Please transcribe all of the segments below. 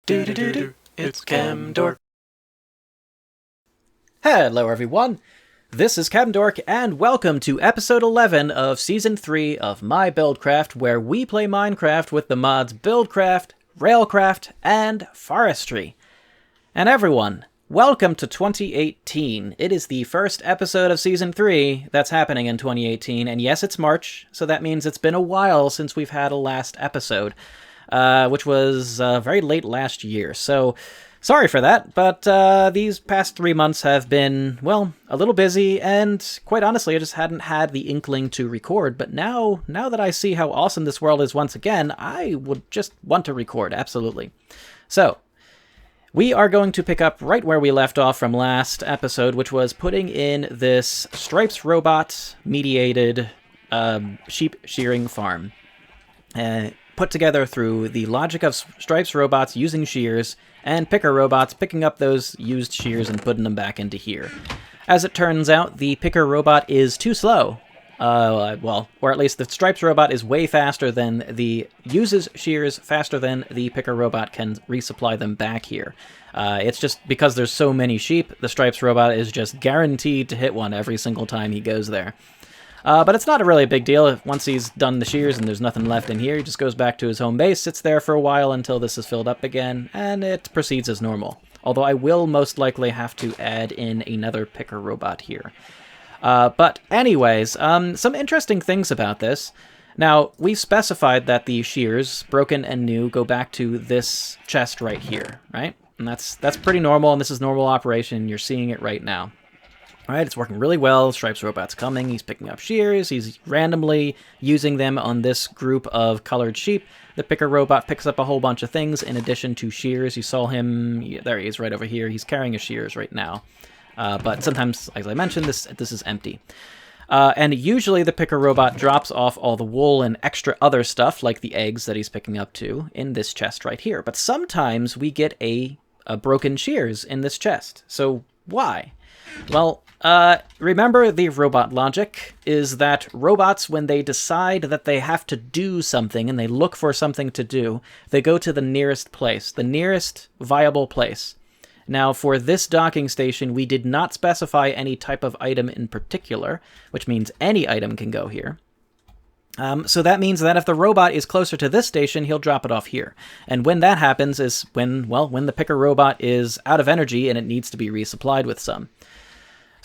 Do it's Camdork. Hello everyone, this is Camdork, and welcome to episode 11 of season 3 of my Buildcraft, where we play Minecraft with the mods Buildcraft, Railcraft, and Forestry. And everyone, welcome to 2018. It is the first episode of season 3 that's happening in 2018, and yes, it's March, so that means it's been a while since we've had a last episode. Which was very late last year. So, sorry for that, but these past 3 months have been, well, a little busy, and quite honestly, I just hadn't had the inkling to record. But now that I see how awesome this world is once again, I would just want to record, absolutely. So, we are going to pick up right where we left off from last episode, which was putting in this Stripes robot-mediated sheep shearing farm. Put together through the logic of Stripes robots using shears, and Picker robots picking up those used shears and putting them back into here. As it turns out, the Picker robot is too slow. Well, or at least the Stripes robot is way faster than uses shears faster than the Picker robot can resupply them back here. It's just because there's so many sheep, the Stripes robot is just guaranteed to hit one every single time he goes there. But it's not a really big deal. Once he's done the shears and there's nothing left in here, he just goes back to his home base, sits there for a while until this is filled up again, and it proceeds as normal. Although I will most likely have to add in another Picker robot here. But anyways, some interesting things about this. Now, we've specified that the shears, broken and new, go back to this chest right here, right? And that's pretty normal, and this is normal operation. You're seeing it right now. Alright, it's working really well. Stripes robot's coming. He's picking up shears. He's randomly using them on this group of colored sheep. The Picker robot picks up a whole bunch of things in addition to shears. You saw him. There he is right over here. He's carrying his shears right now. But sometimes, as I mentioned, this is empty. And usually the Picker robot drops off all the wool and extra other stuff, like the eggs that he's picking up too, in this chest right here. But sometimes we get a broken shears in this chest. So why? Well, remember the robot logic is that robots, when they decide that they have to do something and they look for something to do, they go to the nearest place, the nearest viable place. Now, for this docking station, we did not specify any type of item in particular, which means any item can go here. So that means that if the robot is closer to this station, he'll drop it off here. And when that happens is when the Picker robot is out of energy and it needs to be resupplied with some.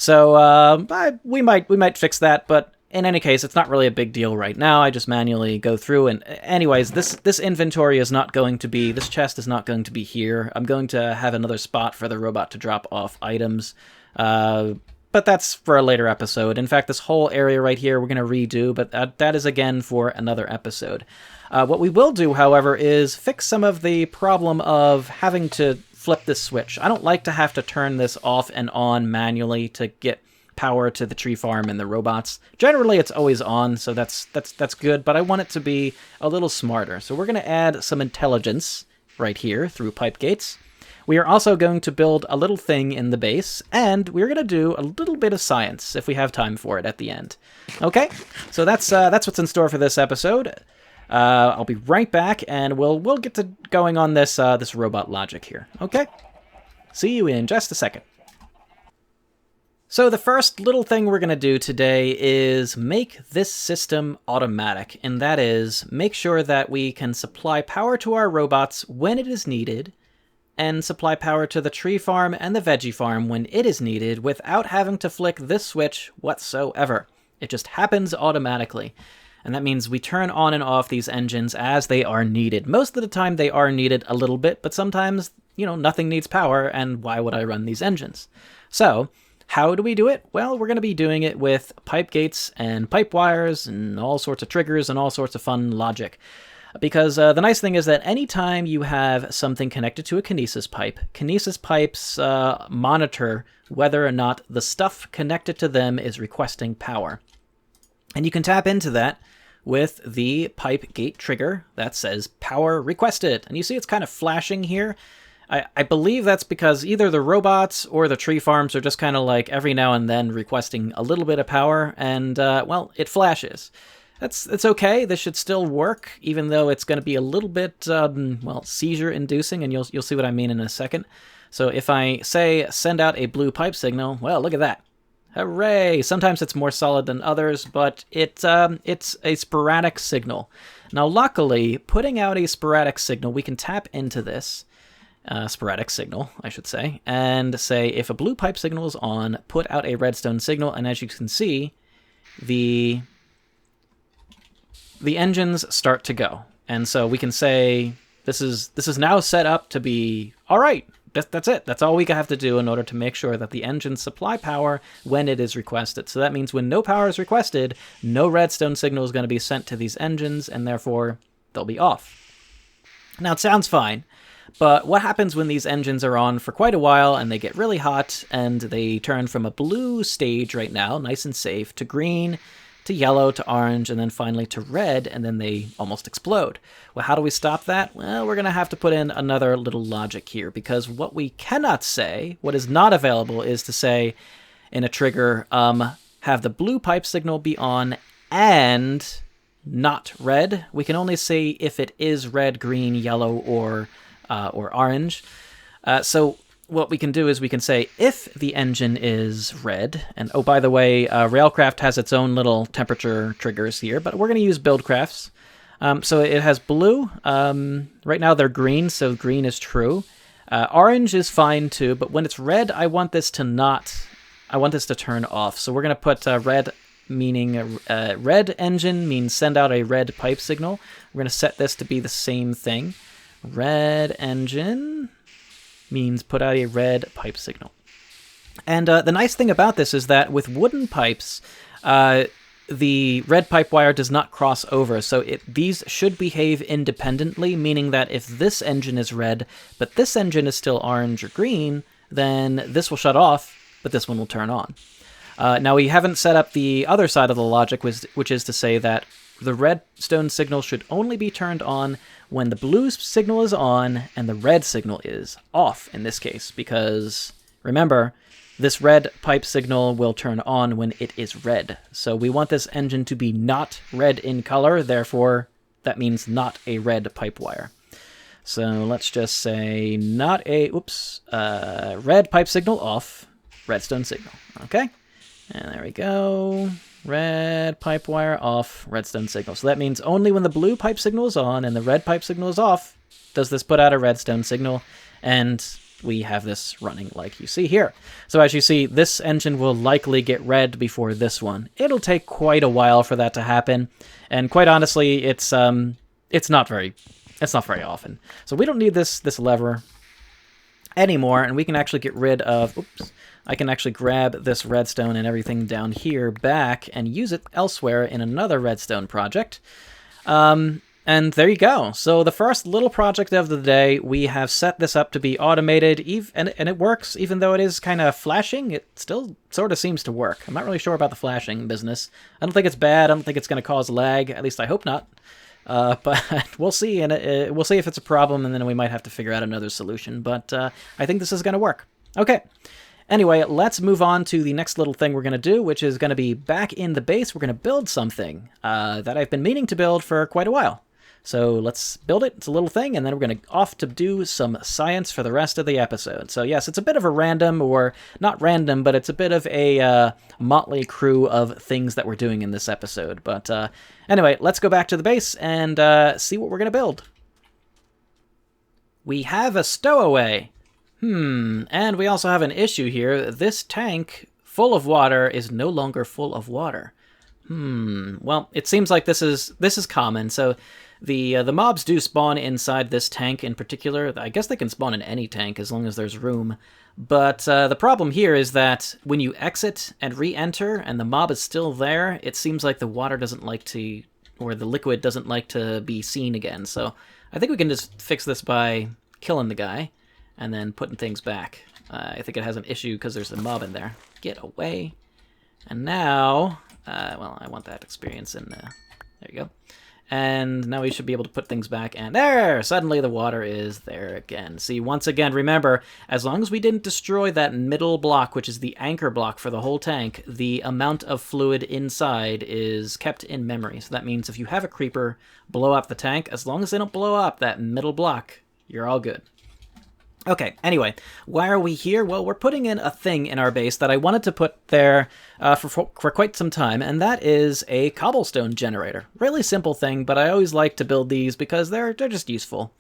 So we might fix that, but in any case, it's not really a big deal right now. I just manually go through, and anyways, this inventory is not going to be, this chest is not going to be here. I'm going to have another spot for the robot to drop off items, but that's for a later episode. In fact, this whole area right here we're going to redo, but that is again for another episode. What we will do, however, is fix some of the problem of having to flip this switch. I don't like to have to turn this off and on manually to get power to the tree farm and the robots. Generally, it's always on, so that's good, but I want it to be a little smarter. So we're going to add some intelligence right here through pipe gates. We are also going to build a little thing in the base, and we're going to do a little bit of science if we have time for it at the end. Okay, so that's what's in store for this episode. I'll be right back, and we'll get to going on this this robot logic here. Okay? See you in just a second. So the first little thing we're going to do today is make this system automatic, and that is make sure that we can supply power to our robots when it is needed, and supply power to the tree farm and the veggie farm when it is needed without having to flick this switch whatsoever. It just happens automatically. And that means we turn on and off these engines as they are needed. Most of the time they are needed a little bit, but sometimes, nothing needs power, and why would I run these engines? So, how do we do it? Well, we're going to be doing it with pipe gates and pipe wires and all sorts of triggers and all sorts of fun logic. Because the nice thing is that anytime you have something connected to a kinesis pipes monitor whether or not the stuff connected to them is requesting power. And you can tap into that with the pipe gate trigger that says power requested. And you see it's kind of flashing here. I believe that's because either the robots or the tree farms are just kind of like every now and then requesting a little bit of power, and, well, it flashes. it's okay. This should still work, even though it's going to be a little bit, well, seizure-inducing, and you'll see what I mean in a second. So if I say send out a blue pipe signal, well, look at that. Hooray! Sometimes it's more solid than others, but it's a sporadic signal. Now, luckily, putting out a sporadic signal, we can tap into this sporadic signal, I should say, and say if a blue pipe signal is on, put out a redstone signal, and as you can see, the engines start to go. And so we can say this is now set up to be all right. That's it. That's all we have to do in order to make sure that the engines supply power when it is requested. So that means when no power is requested, no redstone signal is going to be sent to these engines, and therefore they'll be off. Now, it sounds fine, but what happens when these engines are on for quite a while and they get really hot and they turn from a blue stage right now, nice and safe, to green, to yellow, to orange, and then finally to red, and then they almost explode. Well, how do we stop that? Well, we're going to have to put in another little logic here, because what we cannot say, what is not available, is to say in a trigger, have the blue pipe signal be on and not red. We can only say if it is red, green, yellow, or orange. So what we can do is we can say if the engine is red, and oh, by the way, Railcraft has its own little temperature triggers here, but we're going to use Buildcraft's. So it has blue. Right now they're green, so green is true. Orange is fine too, but when it's red, I want this to turn off. So we're going to put red, meaning red engine means send out a red pipe signal. We're going to set this to be the same thing. Red engine means put out a red pipe signal. And the nice thing about this is that with wooden pipes, the red pipe wire does not cross over, so these should behave independently, meaning that if this engine is red, but this engine is still orange or green, then this will shut off, but this one will turn on. Now, we haven't set up the other side of the logic, which is to say that the redstone signal should only be turned on when the blue signal is on and the red signal is off in this case, because remember, this red pipe signal will turn on when it is red. So we want this engine to be not red in color, therefore that means not a red pipe wire. So let's just say not a, red pipe signal off, redstone signal, okay? And there we go. Red pipe wire off, redstone signal. So that means only when the blue pipe signal is on and the red pipe signal is off does this put out a redstone signal, and we have this running like you see here. So as you see, this engine will likely get red before this one. It'll take quite a while for that to happen, and quite honestly, it's not very often. So we don't need this lever anymore, and we can actually get rid of, I can actually grab this redstone and everything down here back and use it elsewhere in another redstone project. And there you go. So the first little project of the day, we have set this up to be automated, and it works, even though it is kind of flashing. It still sort of seems to work. I'm not really sure about the flashing business. I don't think it's bad. I don't think it's going to cause lag. At least I hope not. But we'll see, and we'll see if it's a problem, and then we might have to figure out another solution. But I think this is going to work. Okay. Anyway, let's move on to the next little thing we're going to do, which is going to be back in the base. We're going to build something that I've been meaning to build for quite a while. So let's build it. It's a little thing, and then we're going to off to do some science for the rest of the episode. So yes, it's a bit of a random, or not random, but it's a bit of a motley crew of things that we're doing in this episode. But anyway, let's go back to the base and see what we're going to build. We have a stowaway. And we also have an issue here. This tank full of water is no longer full of water. Well, it seems like this is common. So the mobs do spawn inside this tank in particular. I guess they can spawn in any tank as long as there's room. But the problem here is that when you exit and re-enter and the mob is still there, it seems like the water doesn't like to, or the liquid doesn't like to be seen again. So I think we can just fix this by killing the guy and then putting things back. I think it has an issue because there's a mob in there. Get away. And now, well, I want that experience in, there you go. And now we should be able to put things back, and there! Suddenly the water is there again. See, once again, remember, as long as we didn't destroy that middle block, which is the anchor block for the whole tank, the amount of fluid inside is kept in memory. So that means if you have a creeper blow up the tank, as long as they don't blow up that middle block, you're all good. Okay, anyway, why are we here? Well, we're putting in a thing in our base that I wanted to put there for quite some time, and that is a cobblestone generator. Really simple thing, but I always like to build these because they're just useful.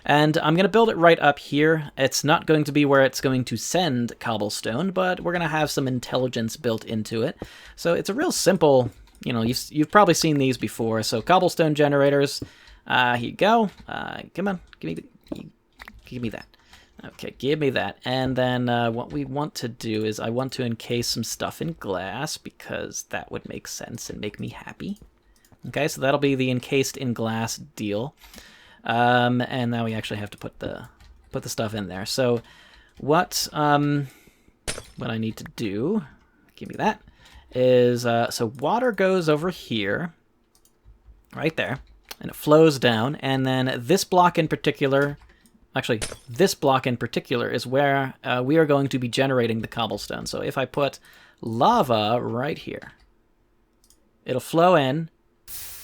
And I'm going to build it right up here. It's not going to be where it's going to send cobblestone, but we're going to have some intelligence built into it. So it's a real simple, you know, you've probably seen these before. So cobblestone generators, here you go. Come on, give me that. Okay, give me that. And then what we want to do is I want to encase some stuff in glass because that would make sense and make me happy. Okay, so that'll be the encased in glass deal. And now we actually have to put the stuff in there. So what I need to do, give me that, is so water goes over here, right there, and it flows down. And then this block in particular. Actually, this block in particular is where we are going to be generating the cobblestone. So if I put lava right here, it'll flow in,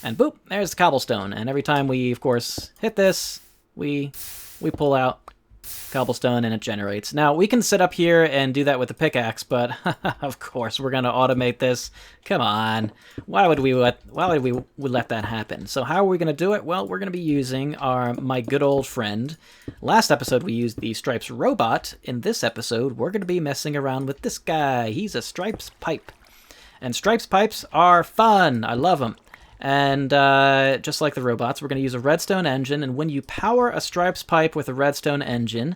and boop, there's the cobblestone. And every time we, of course, hit this, we pull out cobblestone and it generates. Now, we can sit up here and do that with the pickaxe, but of course, we're going to automate this. Come on. Why would we let that happen? So how are we going to do it? Well, we're going to be using my good old friend. Last episode, we used the Stripes robot. In this episode, we're going to be messing around with this guy. He's a Stripes pipe. And Stripes pipes are fun. I love them. And just like the robots, we're going to use a redstone engine. And when you power a Stripes pipe with a redstone engine,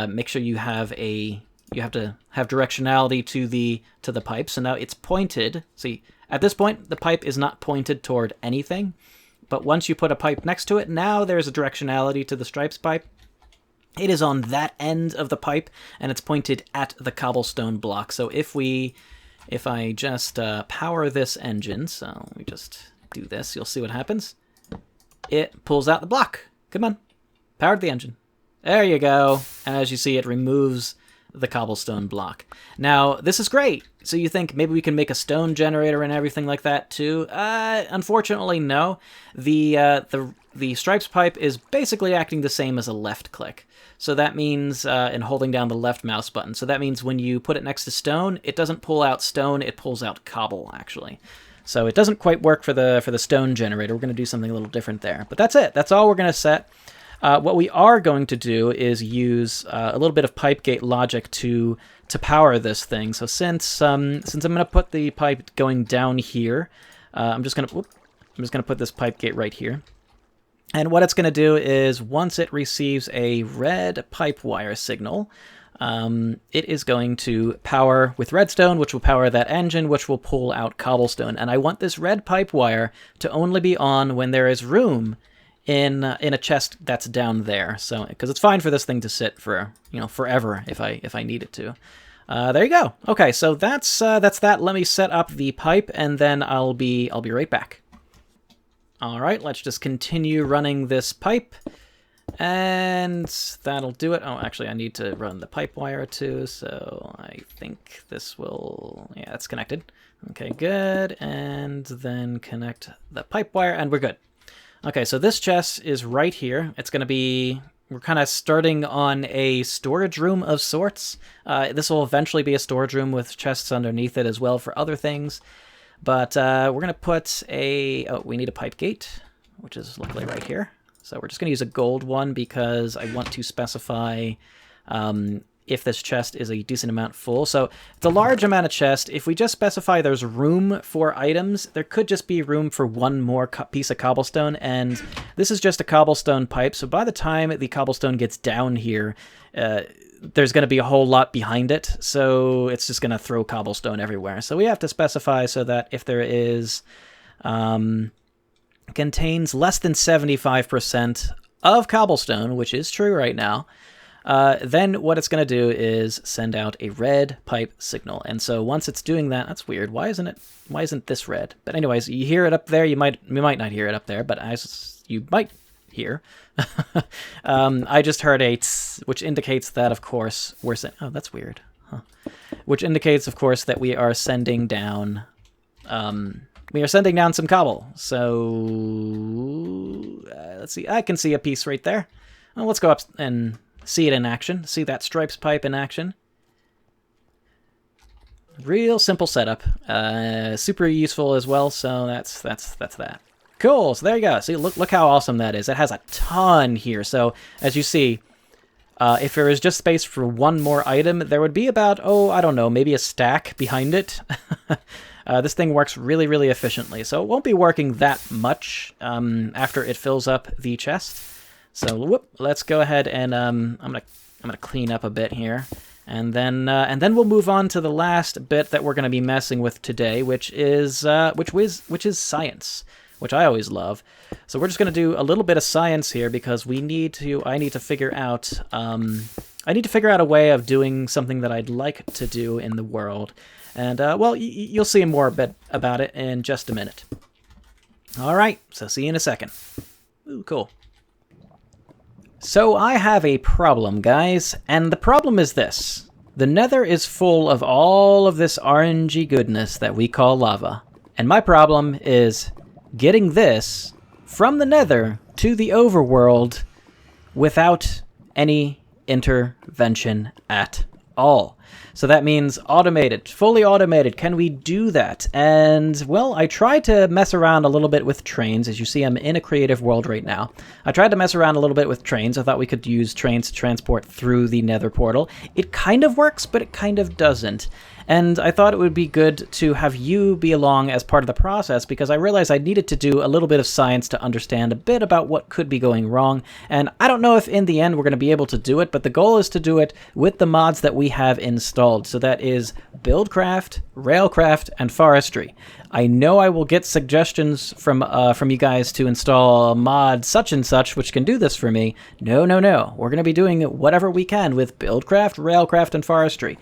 make sure you have to have directionality to the pipe. So now it's pointed. See, at this point, the pipe is not pointed toward anything. But once you put a pipe next to it, now there's a directionality to the Stripes pipe. It is on that end of the pipe, and it's pointed at the cobblestone block. So if I just power this engine, so we just do this, you'll see what happens. It pulls out the block. Come on. Powered the engine. There you go. And as you see, it removes the cobblestone block. Now, this is great. So you think maybe we can make a stone generator and everything like that too? Unfortunately, no. The Stripes pipe is basically acting the same as a left click. So that means, and holding down the left mouse button. So that means when you put it next to stone, it doesn't pull out stone, it pulls out cobble, actually. So it doesn't quite work for the stone generator. We're going to do something a little different there. But that's it. That's all we're going to set. What we are going to do is use a little bit of pipe gate logic to power this thing. So since I'm going to put the pipe going down here, I'm just going to put this pipe gate right here. And what it's going to do is once it receives a red pipe wire signal, it is going to power with redstone, which will power that engine, which will pull out cobblestone. And I want this red pipe wire to only be on when there is room in a chest that's down there. So because it's fine for this thing to sit for forever if I need it to. There you go. Okay, so that's that. Let me set up the pipe, and then I'll be right back. All right, let's just continue running this pipe. And that'll do it. Oh, actually, I need to run the pipe wire too, so I think this will... Yeah, it's connected. Okay, good. And then connect the pipe wire, and we're good. Okay, so this chest is right here. It's going to be... We're kind of starting on a storage room of sorts. This will eventually be a storage room with chests underneath it as well for other things. But we're going to put a... Oh, we need a pipe gate, which is luckily right here. So we're just going to use a gold one because I want to specify if this chest is a decent amount full. So it's a large amount of chest. If we just specify there's room for items, there could just be room for one more piece of cobblestone. And this is just a cobblestone pipe. So by the time the cobblestone gets down here, there's going to be a whole lot behind it. So it's just going to throw cobblestone everywhere. So we have to specify so that if there is... contains less than 75% of cobblestone, which is true right now, then what it's going to do is send out a red pipe signal. And so once it's doing that, that's weird. Why isn't this red? But anyways, you hear it up there. You might not hear it up there, but as you might hear, I just heard a tss, which indicates that, of course, we're sending... Oh, that's weird. Huh. Which indicates, of course, that we are sending down... some cobble. So let's see. I can see a piece right there. Well, let's go up and see it in action. See that stripes pipe in action. Real simple setup. Super useful as well. So that's that. Cool. So there you go. See, look how awesome that is. It has a ton here. So as you see, if there was just space for one more item, there would be about, I don't know, maybe a stack behind it. This thing works really, really efficiently, so it won't be working that much after it fills up the chest. So let's go ahead and I'm gonna clean up a bit here, and then we'll move on to the last bit that we're gonna be messing with today, which is science, which I always love. So we're just gonna do a little bit of science here because I need to figure out a way of doing something that I'd like to do in the world. And, well, you'll see more a bit about it in just a minute. All right, so see you in a second. Ooh, cool. So I have a problem, guys, and the problem is this. The nether is full of all of this RNG goodness that we call lava. And my problem is getting this from the nether to the overworld without any intervention at all. So that means automated, fully automated. Can we do that? And, well, I tried to mess around a little bit with trains. As you see, I'm in a creative world right now. I tried to mess around a little bit with trains. I thought we could use trains to transport through the nether portal. It kind of works, but it kind of doesn't. And I thought it would be good to have you be along as part of the process because I realized I needed to do a little bit of science to understand a bit about what could be going wrong. And I don't know if in the end we're going to be able to do it, but the goal is to do it with the mods that we have installed. So that is Buildcraft, Railcraft, and Forestry. I know I will get suggestions from you guys to install mod such and such, which can do this for me. No. We're going to be doing whatever we can with Buildcraft, Railcraft, and Forestry.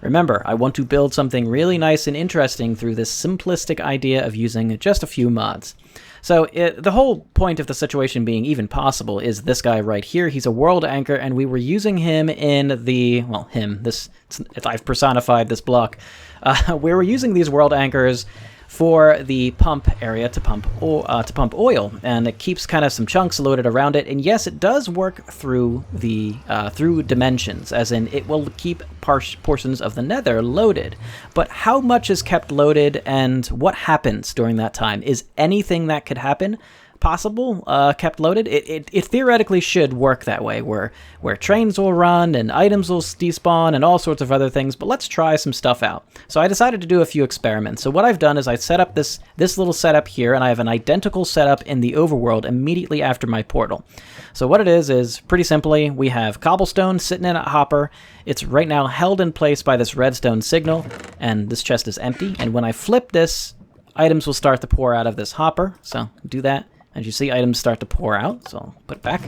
Remember, I want to build something really nice and interesting through this simplistic idea of using just a few mods. So the whole point of the situation being even possible is this guy right here. He's a world anchor, and we were using him in the, well, I've personified this block. We were using these world anchors for the pump area to pump oil, and it keeps kind of some chunks loaded around it. And yes, it does work through the through dimensions, as in it will keep portions of the nether loaded. But how much is kept loaded, and what happens during that time? Is anything that could happen possible kept loaded? It theoretically should work that way, where trains will run and items will despawn and all sorts of other things, but let's try some stuff out. So I decided to do a few experiments. So what I've done is I set up this little setup here, and I have an identical setup in the overworld immediately after my portal. So what it is pretty simply, we have cobblestone sitting in a hopper. It's right now held in place by this redstone signal, and this chest is empty, and when I flip this, items will start to pour out of this hopper. So do that. As you see, items start to pour out, so I'll put it back.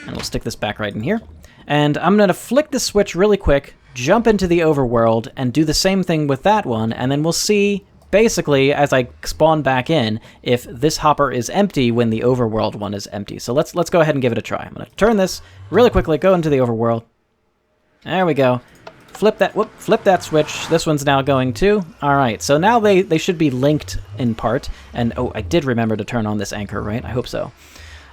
And we'll stick this back right in here. And I'm going to flick the switch really quick, jump into the overworld, and do the same thing with that one, and then we'll see, basically, as I spawn back in, if this hopper is empty when the overworld one is empty. So let's go ahead and give it a try. I'm going to turn this really quickly, go into the overworld. There we go. Flip that switch. This one's now going too. All right, so now they should be linked in part. And oh, I did remember to turn on this anchor, right? I hope so.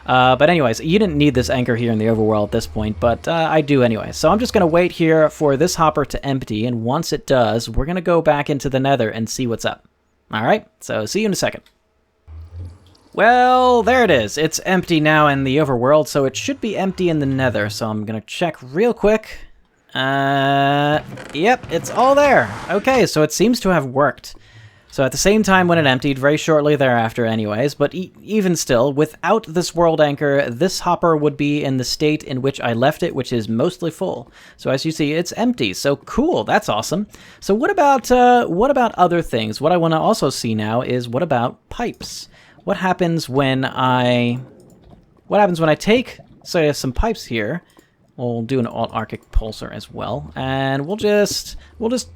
But anyways, you didn't need this anchor here in the overworld at this point, but I do anyway. So I'm just going to wait here for this hopper to empty, and once it does, we're going to go back into the nether and see what's up. All right, so see you in a second. Well, there it is. It's empty now in the overworld, so it should be empty in the nether. So I'm going to check real quick. Yep, it's all there. Okay, so it seems to have worked. So at the same time when it emptied, very shortly thereafter anyways, but even still, without this world anchor, this hopper would be in the state in which I left it, which is mostly full. So as you see, it's empty. So cool, that's awesome. So what about other things? What I want to also see now is what about pipes? What happens when I take, say, some pipes here, We'll do an Alt-Arctic pulsar as well, and we'll just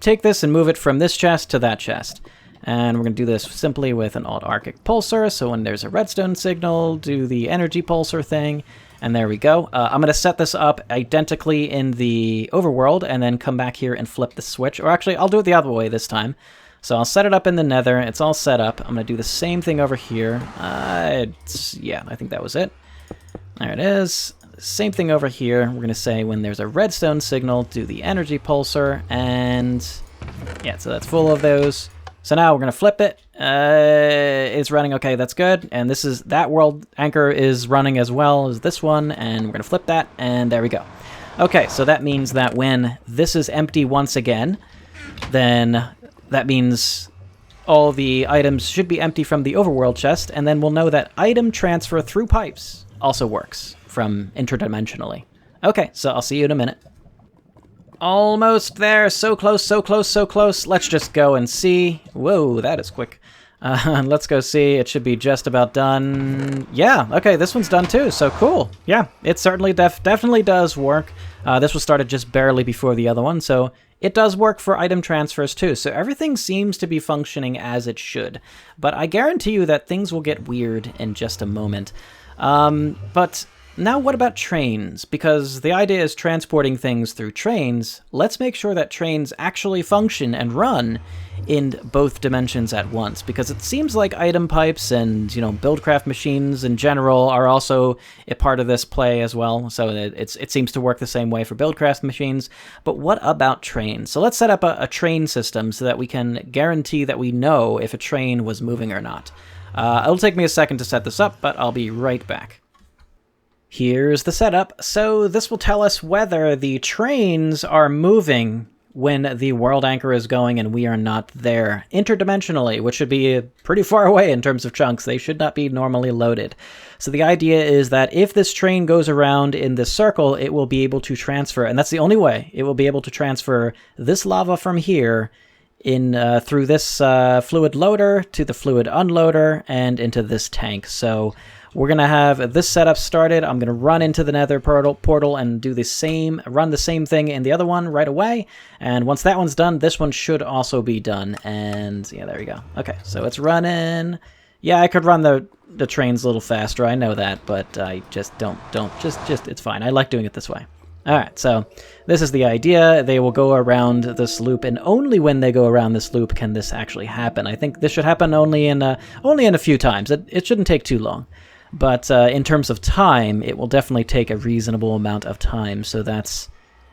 take this and move it from this chest to that chest. And we're going to do this simply with an Alt-Arctic pulsar, so when there's a redstone signal, do the energy pulsar thing, and there we go. I'm going to set this up identically in the overworld, and then come back here and flip the switch. Or actually, I'll do it the other way this time. So I'll set it up in the nether. It's all set up. I'm going to do the same thing over here. Yeah, I think that was it. There it is. Same thing over here. We're going to say when there's a redstone signal, do the energy pulsar. And yeah, so that's full of those. So now we're going to flip it. It's running okay, that's good. And that world anchor is running as well as this one. And we're going to flip that, and there we go. Okay, so that means that when this is empty once again, then that means all the items should be empty from the overworld chest, and then we'll know that item transfer through pipes also works from interdimensionally. Okay, so I'll see you in a minute. Almost there. So close, so close, so close. Let's just go and see. Whoa, that is quick. Let's go see. It should be just about done. Yeah, okay, this one's done too, so cool. Yeah, it certainly definitely does work. This was started just barely before the other one, so it does work for item transfers too. So everything seems to be functioning as it should. But I guarantee you that things will get weird in just a moment. But now what about trains? Because the idea is transporting things through trains. Let's make sure that trains actually function and run in both dimensions at once, because it seems like item pipes and, you know, Buildcraft machines in general are also a part of this play as well. So it seems to work the same way for Buildcraft machines. But what about trains? So let's set up a train system so that we can guarantee that we know if a train was moving or not. It'll take me a second to set this up, but I'll be right back. Here's the setup. So this will tell us whether the trains are moving when the world anchor is going and we are not there interdimensionally, which should be pretty far away in terms of chunks. They should not be normally loaded. So the idea is that if this train goes around in this circle, it will be able to transfer, and that's the only way, it will be able to transfer this lava from here in through this fluid loader to the fluid unloader and into this tank. So we're going to have this setup started. I'm going to run into the nether portal and do run the same thing in the other one right away. And once that one's done, this one should also be done. And yeah, there we go. Okay, so it's running. Yeah, I could run the trains a little faster. I know that, but I just just it's fine. I like doing it this way. All right, so this is the idea. They will go around this loop, and only when they go around this loop can this actually happen. I think this should happen only in a few times. It shouldn't take too long. But in terms of time, it will definitely take a reasonable amount of time. So that's,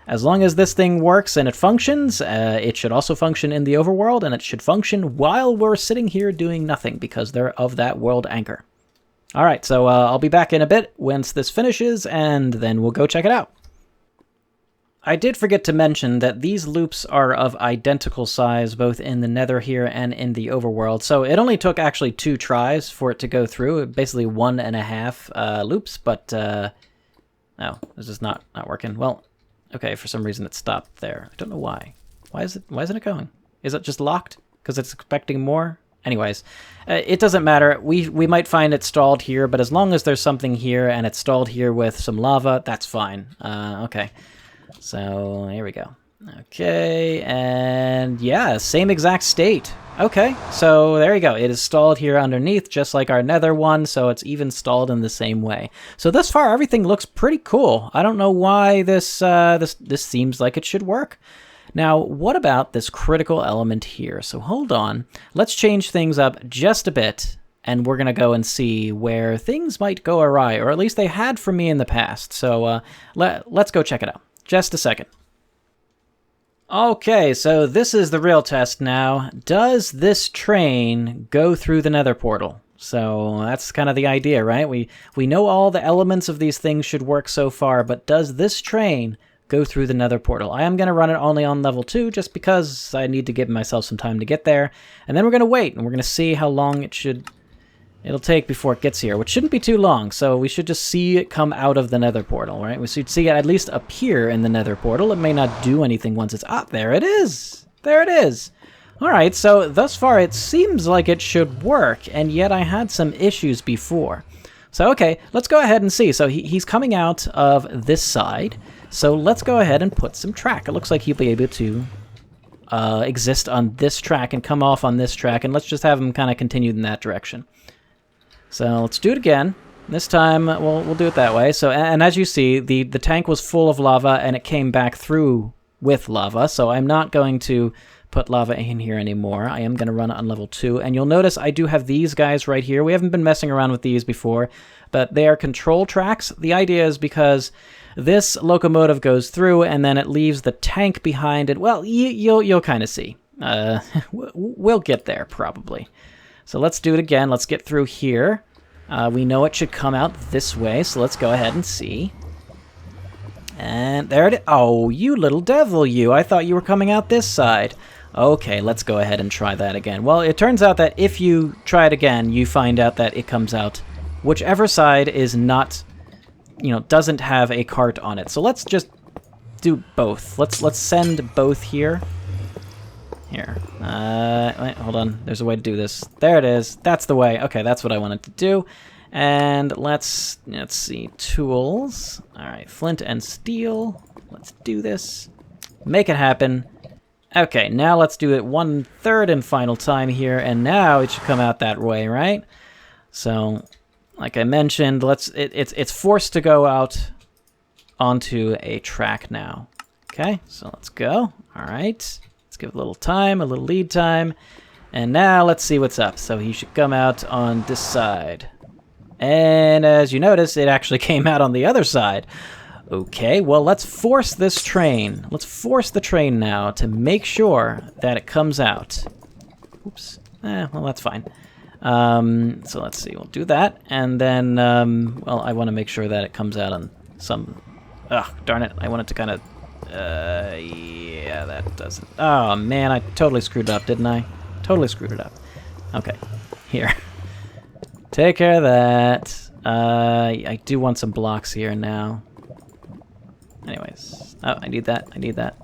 as long as this thing works and it functions, it should also function in the overworld, and it should function while we're sitting here doing nothing because they're of that world anchor. All right, so I'll be back in a bit once this finishes, and then we'll go check it out. I did forget to mention that these loops are of identical size, both in the nether here and in the overworld. So it only took actually 2 tries for it to go through, basically 1.5 loops, but no, this is not working. Well, okay, for some reason it stopped there. I don't know why. Why isn't it going? Is it just locked because it's expecting more? Anyways, it doesn't matter. We might find it stalled here, but as long as there's something here and it's stalled here with some lava, that's fine. Okay. So here we go. Okay, and yeah, same exact state. Okay, so there you go. It is stalled here underneath, just like our nether one, so it's even stalled in the same way. So thus far, everything looks pretty cool. I don't know why this seems like it should work. Now, what about this critical element here? So hold on. Let's change things up just a bit, and we're going to go and see where things might go awry, or at least they had for me in the past. So let's go check it out. Just a second. Okay, so this is the real test now. Does this train go through the nether portal? So that's kind of the idea, right? We know all the elements of these things should work so far, but does this train go through the nether portal? I am going to run it only on level 2 just because I need to give myself some time to get there. And then we're going to wait, and we're going to see how long it'll take before it gets here, which shouldn't be too long. So we should just see it come out of the nether portal, right? We should see it at least appear in the nether portal. It may not do anything once it's up. There it is. There it is. All right, so thus far it seems like it should work, and yet I had some issues before. So, okay, let's go ahead and see. So he's coming out of this side. So let's go ahead and put some track. It looks like he'll be able to exist on this track and come off on this track. And let's just have him kind of continue in that direction. So let's do it again. This time, we'll do it that way. So, and as you see, the tank was full of lava, and it came back through with lava. So I'm not going to put lava in here anymore. I am going to run it on level 2. And you'll notice I do have these guys right here. We haven't been messing around with these before, but they are control tracks. The idea is because this locomotive goes through, and then it leaves the tank behind it. Well, you'll kind of see. We'll get there, probably. So let's do it again. Let's get through here. We know it should come out this way, so let's go ahead and see. And there it is. Oh, you little devil, you. I thought you were coming out this side. Okay, let's go ahead and try that again. Well, it turns out that if you try it again, you find out that it comes out whichever side is not, doesn't have a cart on it. So let's just do both. Let's send both here. Here. Wait, hold on. There's a way to do this. There it is. That's the way. Okay, that's what I wanted to do. And let's see. Tools. All right, flint and steel. Let's do this. Make it happen. Okay, now let's do it 1/3 and final time here, and now it should come out that way, right? So, like I mentioned, it's forced to go out onto a track now. Okay, so let's go. All right. Let's give it a little time, a little lead time. And now let's see what's up. So he should come out on this side. And as you notice, it actually came out on the other side. Okay, well, let's force this train. Let's force the train now to make sure that it comes out. Oops. Well, that's fine. So let's see. We'll do that. And then, well, I want to make sure that it comes out on some... Ugh, darn it. I want it to kind of... yeah, that doesn't... Oh, man, I totally screwed it up, didn't I? Totally screwed it up. Okay, here. Take care of that. I do want some blocks here now. Anyways. Oh, I need that. I need that.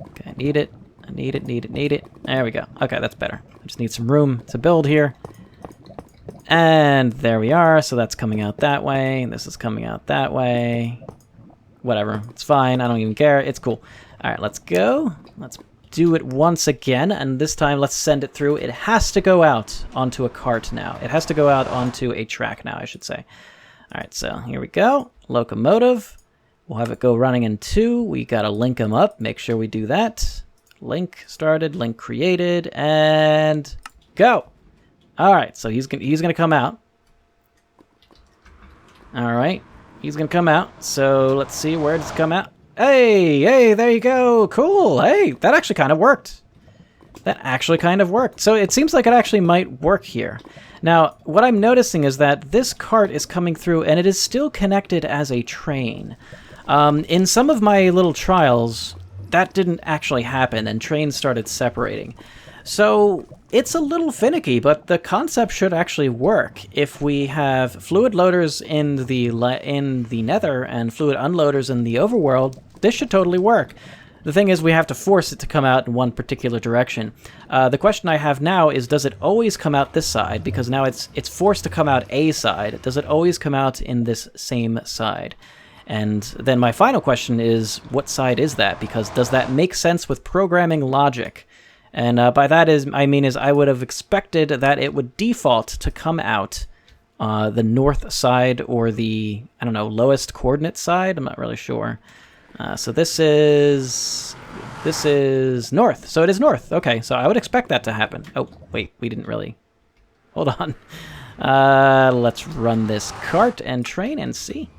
Okay, I need it. I need it, need it, need it. There we go. Okay, that's better. I just need some room to build here. And there we are. So that's coming out that way. This is coming out that way. Whatever. It's fine. I don't even care. It's cool. All right, let's go. Let's do it once again, and this time let's send it through. It has to go out onto a cart now. It has to go out onto a track now, I should say. All right, so here we go. Locomotive. We'll have it go running in 2. We got to link them up. Make sure we do that. Link started, link created, and go. All right, so he's gonna come out. All right. He's going to come out, so let's see, where does it come out? Hey, there you go. Cool. Hey, that actually kind of worked. That actually kind of worked. So it seems like it actually might work here. Now, what I'm noticing is that this cart is coming through, and it is still connected as a train. In some of my little trials, that didn't actually happen, and trains started separating. So it's a little finicky, but the concept should actually work. If we have fluid loaders in the nether and fluid unloaders in the overworld, this should totally work. The thing is, we have to force it to come out in one particular direction. The question I have now is, does it always come out this side? Because now it's forced to come out a side. Does it always come out in this same side? And then my final question is, what side is that? Because does that make sense with programming logic? And by that I mean I would have expected that it would default to come out the north side or the, I don't know, lowest coordinate side. I'm not really sure. So this is north. So it is north. Okay, so I would expect that to happen. Oh, wait, we didn't really. Hold on. Let's run this cart and train and see.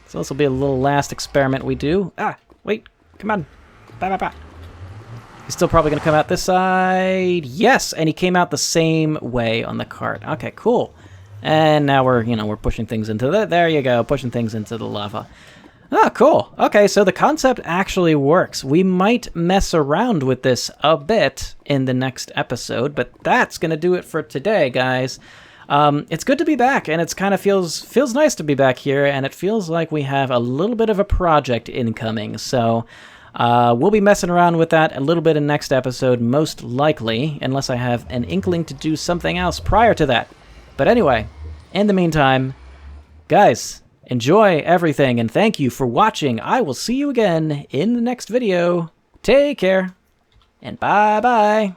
So this will be a little last experiment we do. Ah, wait, come on. Bah. He's still probably going to come out this side. Yes, and he came out the same way on the cart. Okay, cool. And now we're pushing things into the... There you go, pushing things into the lava. Oh, cool. Okay, so the concept actually works. We might mess around with this a bit in the next episode, but that's going to do it for today, guys. It's good to be back, and it's kind of feels nice to be back here, and it feels like we have a little bit of a project incoming, so... we'll be messing around with that a little bit in next episode, most likely, unless I have an inkling to do something else prior to that. But anyway, in the meantime, Guys, enjoy everything, and thank you for watching. I will see you again in the next video. Take care, and bye-bye.